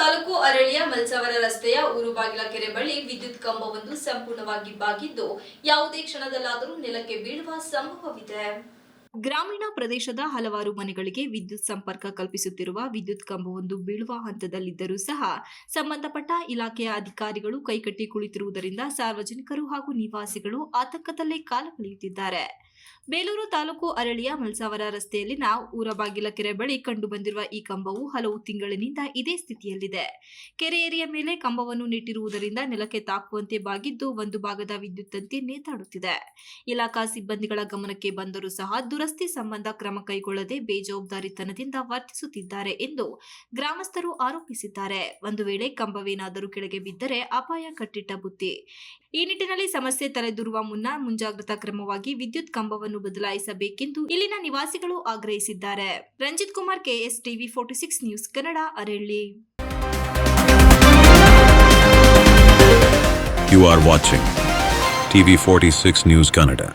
ತಾಲೂಕು ಅರಳಿಯ ಮಲ್ಸವರ ರಸ್ತೆಯ ಊರುಬಾಗಿಲ ಕೆರೆ ಬಳಿ ವಿದ್ಯುತ್ ಕಂಬವೊಂದು ಸಂಪೂರ್ಣವಾಗಿ ಬಾಗಿದ್ದು ಯಾವುದೇ ಕ್ಷಣದಲ್ಲಾದರೂ ನೆಲಕ್ಕೆ ಬೀಳುವ ಸಂಭವವಿದೆ. ಗ್ರಾಮೀಣ ಪ್ರದೇಶದ ಹಲವಾರು ಮನೆಗಳಿಗೆ ವಿದ್ಯುತ್ ಸಂಪರ್ಕ ಕಲ್ಪಿಸುತ್ತಿರುವ ವಿದ್ಯುತ್ ಕಂಬವೊಂದು ಬೀಳುವ ಹಂತದಲ್ಲಿದ್ದರೂ ಸಹ ಸಂಬಂಧಪಟ್ಟ ಇಲಾಖೆಯ ಅಧಿಕಾರಿಗಳು ಕೈಕಟ್ಟಿ ಕುಳಿತಿರುವುದರಿಂದ ಸಾರ್ವಜನಿಕರು ಹಾಗೂ ನಿವಾಸಿಗಳು ಆತಂಕದಲ್ಲೇ ಕಾಲ ಕಳೆಯುತ್ತಿದ್ದಾರೆ. ಬೇಲೂರು ತಾಲೂಕು ಅರಳಿಯ ಮಲ್ಸಾವರ ರಸ್ತೆಯಲ್ಲಿನ ಊರಬಾಗಿಲ ಕೆರೆ ಬಳಿ ಕಂಡುಬಂದಿರುವ ಈ ಕಂಬವು ಹಲವು ತಿಂಗಳಿನಿಂದ ಇದೇ ಸ್ಥಿತಿಯಲ್ಲಿದೆ. ಕೆರೆ ಏರಿಯ ಮೇಲೆ ಕಂಬವನ್ನು ನೆಟ್ಟಿರುವುದರಿಂದ ನೆಲಕ್ಕೆ ತಾಕುವಂತೆ ಬಾಗಿದ್ದು ಒಂದು ಭಾಗದ ವಿದ್ಯುತ್ ತಂತಿ ನೇತಾಡುತ್ತಿದೆ. ಇಲಾಖಾ ಸಿಬ್ಬಂದಿಗಳ ಗಮನಕ್ಕೆ ಬಂದರೂ ಸಹ ದುರಸ್ತಿ ಸಂಬಂಧ ಕ್ರಮ ಕೈಗೊಳ್ಳದೆ ಬೇಜವಾಬ್ದಾರಿತನದಿಂದ ವರ್ತಿಸುತ್ತಿದ್ದಾರೆ ಎಂದು ಗ್ರಾಮಸ್ಥರು ಆರೋಪಿಸಿದ್ದಾರೆ. ಒಂದು ವೇಳೆ ಕಂಬವೇನಾದರೂ ಕೆಳಗೆ ಬಿದ್ದರೆ ಅಪಾಯ ಕಟ್ಟಿಟ್ಟ ಬುತ್ತಿ. ಈ ನಿಟ್ಟಿನಲ್ಲಿ ಸಮಸ್ಯೆ ತಲೆದೂರುವ ಮುನ್ನ ಮುಂಜಾಗ್ರತಾ ಕ್ರಮವಾಗಿ ವಿದ್ಯುತ್ ಕಂಬವನ್ನು ಬದಲಾಯಿಸಬೇಕೆಂದು ಇಲ್ಲಿನ ನಿವಾಸಿಗಳು ಆಗ್ರಹಿಸಿದ್ದಾರೆ. Ranjit Kumar, KS TV 46 news Kannada, Aralli. You are watching TV 46 News Kannada.